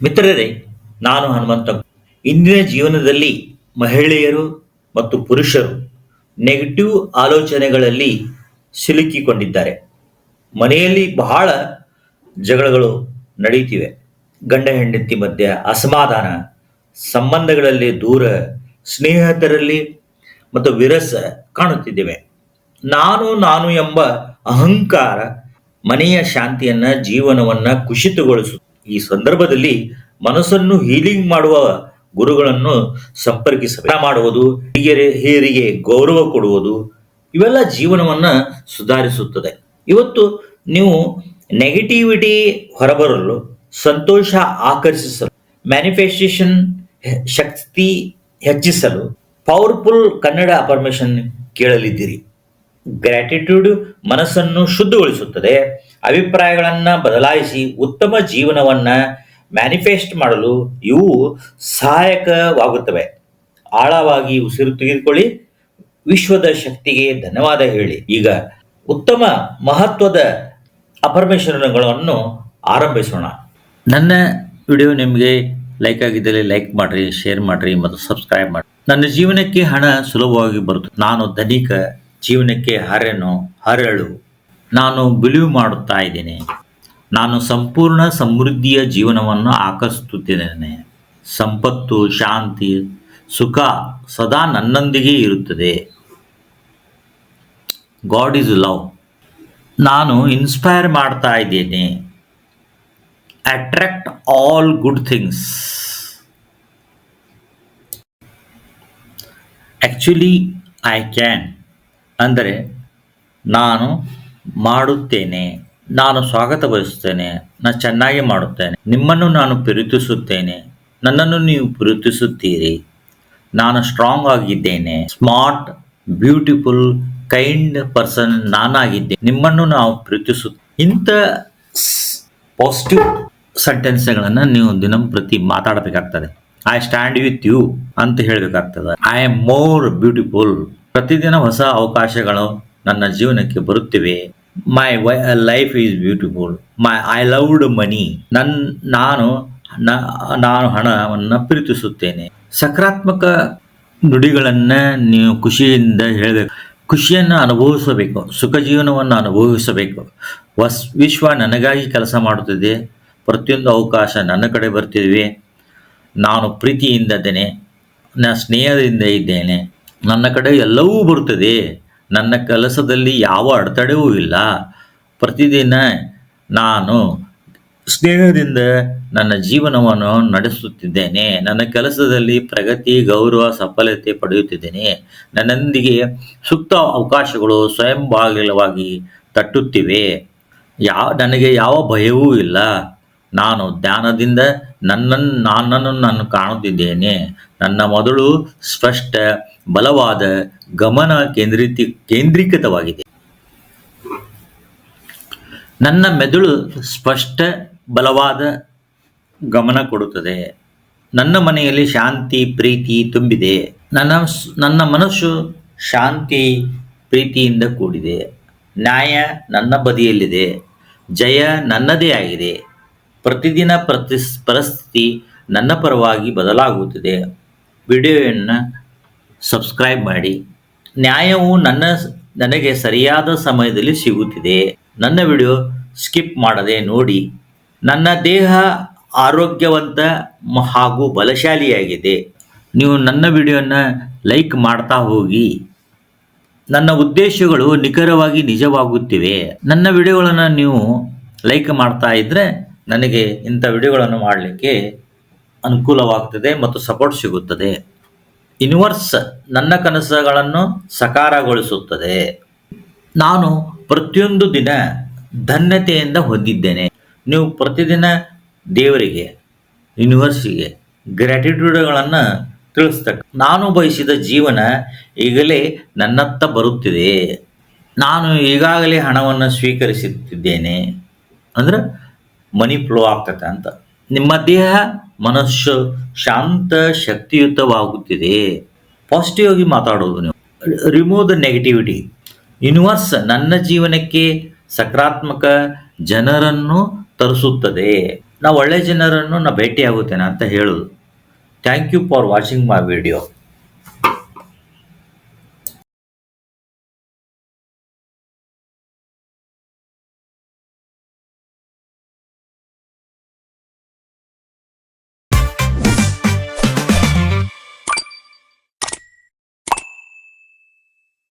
ಮಿತ್ರರೇ, ನಾನು ಹನುಮಂತ. ಇಂದಿನ ಜೀವನದಲ್ಲಿ ಮಹಿಳೆಯರು ಮತ್ತು ಪುರುಷರು ನೆಗೆಟಿವ್ ಆಲೋಚನೆಗಳಲ್ಲಿ ಸಿಲುಕಿಕೊಂಡಿದ್ದಾರೆ. ಮನೆಯಲ್ಲಿ ಬಹಳ ಜಗಳಗಳು ನಡೆಯುತ್ತಿವೆ. ಗಂಡ ಹೆಂಡತಿ ಮಧ್ಯೆ ಅಸಮಾಧಾನ, ಸಂಬಂಧಗಳಲ್ಲಿ ದೂರ, ಸ್ನೇಹಿತರಲ್ಲಿ ಮತ್ತು ವಿರಸ ಕಾಣುತ್ತಿದ್ದೇವೆ. ನಾನು ನಾನು ಎಂಬ ಅಹಂಕಾರ ಮನೆಯ ಶಾಂತಿಯನ್ನ, ಜೀವನವನ್ನ ಕುಸಿತಗೊಳಿಸು. ಈ ಸಂದರ್ಭದಲ್ಲಿ ಮನಸ್ಸನ್ನು ಹೀಲಿಂಗ್ ಮಾಡುವ ಗುರುಗಳನ್ನು ಸಂಪರ್ಕಿಸಬೇಕು. ಮಾಡುವುದು, ಹಿರಿಯರಿಗೆ ಗೌರವ ಕೊಡುವುದು, ಇವೆಲ್ಲ ಜೀವನವನ್ನ ಸುಧಾರಿಸುತ್ತದೆ. ಇವತ್ತು ನೀವು ನೆಗೆಟಿವಿಟಿ ಹೊರಬರಲು, ಸಂತೋಷ ಆಕರ್ಷಿಸಲು, ಮ್ಯಾನಿಫೆಸ್ಟೇಷನ್ ಶಕ್ತಿ ಹೆಚ್ಚಿಸಲು ಪವರ್ಫುಲ್ ಕನ್ನಡ ಅಫರ್ಮೇಷನ್ ಕೇಳಲಿದ್ದೀರಿ. ಗ್ರ್ಯಾಟಿಟ್ಯೂಡ್ ಮನಸ್ಸನ್ನು ಶುದ್ಧಗೊಳಿಸುತ್ತದೆ. ಅಭಿಪ್ರಾಯಗಳನ್ನು ಬದಲಾಯಿಸಿ ಉತ್ತಮ ಜೀವನವನ್ನ ಮ್ಯಾನಿಫೆಸ್ಟ್ ಮಾಡಲು ಇವು ಸಹಾಯಕವಾಗುತ್ತವೆ. ಆಳವಾಗಿ ಉಸಿರು ತೆಗೆದುಕೊಳ್ಳಿ. ವಿಶ್ವದ ಶಕ್ತಿಗೆ ಧನ್ಯವಾದ ಹೇಳಿ. ಈಗ ಉತ್ತಮ ಮಹತ್ವದ ಅಫರ್ಮೇಷನ್ಗಳನ್ನು ಆರಂಭಿಸೋಣ. ನನ್ನ ವಿಡಿಯೋ ನಿಮಗೆ ಲೈಕ್ ಆಗಿದ್ದಲ್ಲಿ ಲೈಕ್ ಮಾಡಿರಿ, ಶೇರ್ ಮಾಡಿರಿ ಮತ್ತು ಸಬ್ಸ್ಕ್ರೈಬ್ ಮಾಡಿ. ನನ್ನ ಜೀವನಕ್ಕೆ ಹಣ ಸುಲಭವಾಗಿ ಬರುತ್ತದೆ. ನಾನು ಧನಿಕ, ಜೀವನಕ್ಕೆ ಹರಳು. ನಾನು ಬಿಲೀವ್ ಮಾಡುತ್ತಾ ಇದ್ದೇನೆ. ನಾನು ಸಂಪೂರ್ಣ ಸಮೃದ್ಧಿಯ ಜೀವನವನ್ನು ಆಕರ್ಷಿಸುತ್ತಿದ್ದೇನೆ. ಸಂಪತ್ತು, ಶಾಂತಿ, ಸುಖ ಸದಾ ನನ್ನೊಂದಿಗೆ ಇರುತ್ತದೆ. God is love. ನಾನು ಇನ್ಸ್ಪೈರ್ ಮಾಡ್ತಾ ಇದ್ದೇನೆ. Attract all good things. Actually I can ಅಂದರೆ ನಾನು ಮಾಡುತ್ತೇನೆ. ನಾನು ಸ್ವಾಗತ ಬಯಸುತ್ತೇನೆ. ನಾನು ಚೆನ್ನಾಗಿ ಮಾಡುತ್ತೇನೆ. ನಿಮ್ಮನ್ನು ನಾನು ಪ್ರೀತಿಸುತ್ತೇನೆ. ನನ್ನನ್ನು ನೀವು ಪ್ರೀತಿಸುತ್ತೀರಿ. ನಾನು ಸ್ಟ್ರಾಂಗ್ ಆಗಿದ್ದೇನೆ. ಸ್ಮಾರ್ಟ್, ಬ್ಯೂಟಿಫುಲ್, ಕೈಂಡ್ ಪರ್ಸನ್ ನಾನಾಗಿದ್ದೇನೆ. ನಿಮ್ಮನ್ನು ನಾವು ಇಂಥ ಪಾಸಿಟಿವ್ ಸೆಂಟೆನ್ಸ್ಗಳನ್ನು ನೀವು ದಿನಂಪ್ರತಿ ಮಾತಾಡಬೇಕಾಗ್ತದೆ. ಐ ಸ್ಟ್ಯಾಂಡ್ ವಿತ್ ಯು ಅಂತ ಹೇಳಬೇಕಾಗ್ತದೆ. I am more beautiful. ಪ್ರತಿದಿನ ಹೊಸ ಅವಕಾಶಗಳು ನನ್ನ ಜೀವನಕ್ಕೆ ಬರುತ್ತಿವೆ. My life is beautiful. I loved money. ನಾನು ಹಣವನ್ನು ಪ್ರೀತಿಸುತ್ತೇನೆ. ಸಕಾರಾತ್ಮಕ ನುಡಿಗಳನ್ನು ನೀವು ಖುಷಿಯಿಂದ ಹೇಳಬೇಕು. ಖುಷಿಯನ್ನು ಅನುಭವಿಸಬೇಕು. ಸುಖ ಜೀವನವನ್ನು ಅನುಭವಿಸಬೇಕು. ವಿಶ್ವ ನನಗಾಗಿ ಕೆಲಸ ಮಾಡುತ್ತಿದೆ. ಪ್ರತಿಯೊಂದು ಅವಕಾಶ ನನ್ನ ಕಡೆ ಬರ್ತಿವೆ. ನಾನು ಪ್ರೀತಿಯಿಂದ ಇದ್ದೇನೆ. ನಾನು ಸ್ನೇಹದಿಂದ ಇದ್ದೇನೆ. ನನ್ನ ಕಡೆ ಎಲ್ಲವೂ ಬರುತ್ತದೆ. ನನ್ನ ಕೆಲಸದಲ್ಲಿ ಯಾವ ಅಡೆತಡೆಯೂ ಇಲ್ಲ. ಪ್ರತಿದಿನ ನಾನು ಸ್ನೇಹದಿಂದ ನನ್ನ ಜೀವನವನ್ನು ನಡೆಸುತ್ತಿದ್ದೇನೆ. ನನ್ನ ಕೆಲಸದಲ್ಲಿ ಪ್ರಗತಿ, ಗೌರವ, ಸಫಲತೆ ಪಡೆಯುತ್ತಿದ್ದೇನೆ. ನನ್ನೊಂದಿಗೆ ಸೂಕ್ತ ಅವಕಾಶಗಳು ಸ್ವಯಂಭಾಗವಾಗಿ ತಟ್ಟುತ್ತಿವೆ. ನನಗೆ ಯಾವ ಭಯವೂ ಇಲ್ಲ. ನಾನು ಧ್ಯಾನದಿಂದ ನನ್ನನ್ನು ನಾನು ಕಾಣುತ್ತಿದ್ದೇನೆ. ನನ್ನ ಮೊದಲು ಸ್ಪಷ್ಟ, ಬಲವಾದ ಗಮನ ಕೇಂದ್ರೀಕೃತವಾಗಿದೆ. ನನ್ನ ಮೆದುಳು ಸ್ಪಷ್ಟ, ಬಲವಾದ ಗಮನ ಕೊಡುತ್ತದೆ. ನನ್ನ ಮನೆಯಲ್ಲಿ ಶಾಂತಿ, ಪ್ರೀತಿ ತುಂಬಿದೆ. ನನ್ನ ಮನಸ್ಸು ಶಾಂತಿ, ಪ್ರೀತಿಯಿಂದ ಕೂಡಿದೆ. ನ್ಯಾಯ ನನ್ನ ಬದಿಯಲ್ಲಿದೆ. ಜಯ ನನ್ನದೇ ಆಗಿದೆ. ಪ್ರತಿದಿನ ಪರಿಸ್ಥಿತಿ ನನ್ನ ಪರವಾಗಿ ಬದಲಾಗುತ್ತಿದೆ. ವಿಡಿಯೋವನ್ನು ಸಬ್ಸ್ಕ್ರೈಬ್ ಮಾಡಿ. ನ್ಯಾಯವು ನನಗೆ ಸರಿಯಾದ ಸಮಯದಲ್ಲಿ ಸಿಗುತ್ತಿದೆ. ನನ್ನ ವಿಡಿಯೋ ಸ್ಕಿಪ್ ಮಾಡದೆ ನೋಡಿ. ನನ್ನ ದೇಹ ಆರೋಗ್ಯವಂತ ಹಾಗೂ ಬಲಶಾಲಿಯಾಗಿದೆ. ನೀವು ನನ್ನ ವಿಡಿಯೋನ ಲೈಕ್ ಮಾಡ್ತಾ ಹೋಗಿ. ನನ್ನ ಉದ್ದೇಶಗಳು ನಿಖರವಾಗಿ ನಿಜವಾಗುತ್ತಿವೆ. ನನ್ನ ವಿಡಿಯೋಗಳನ್ನು ನೀವು ಲೈಕ್ ಮಾಡ್ತಾ ಇದ್ದರೆ ನನಗೆ ಇಂಥ ವಿಡಿಯೋಗಳನ್ನು ಮಾಡಲಿಕ್ಕೆ ಅನುಕೂಲವಾಗ್ತದೆ ಮತ್ತು ಸಪೋರ್ಟ್ ಸಿಗುತ್ತದೆ. ಯೂನಿವರ್ಸ್ ನನ್ನ ಕನಸುಗಳನ್ನು ಸಾಕಾರಗೊಳಿಸುತ್ತದೆ. ನಾನು ಪ್ರತಿಯೊಂದು ದಿನ ಧನ್ಯತೆಯಿಂದ ಹೊಂದಿದ್ದೇನೆ. ನೀವು ಪ್ರತಿದಿನ ದೇವರಿಗೆ, ಯೂನಿವರ್ಸಿಗೆ ಗ್ರ್ಯಾಟಿಟ್ಯೂಡ್ಗಳನ್ನು ತಿಳಿಸ್ತಕ್ಕ. ನಾನು ಬಯಸಿದ ಜೀವನ ಈಗಲೇ ನನ್ನತ್ತ ಬರುತ್ತಿದೆ. ನಾನು ಈಗಾಗಲೇ ಹಣವನ್ನು ಸ್ವೀಕರಿಸುತ್ತಿದ್ದೇನೆ. ಅಂದ್ರೆ ಮನಿ ಫ್ಲೋ ಆಗ್ತದೆ ಅಂತ. ನಿಮ್ಮ ದೇಹ, ಮನಸ್ಸು ಶಾಂತ, ಶಕ್ತಿಯುತವಾಗುತ್ತಿದೆ. ಪಾಸಿಟಿವ್ ಆಗಿ ಮಾತಾಡೋದು ನೀವು. Remove the negativity. ಯೂನಿವರ್ಸ್ ನನ್ನ ಜೀವನಕ್ಕೆ ಸಕಾರಾತ್ಮಕ ಜನರನ್ನು ತರಿಸುತ್ತದೆ. ನಾ ಒಳ್ಳೆ ಜನರನ್ನು ನಾ ಭೇಟಿಯಾಗುತ್ತೇನೆ ಅಂತ ಹೇಳುದು. Thank you for watching my video.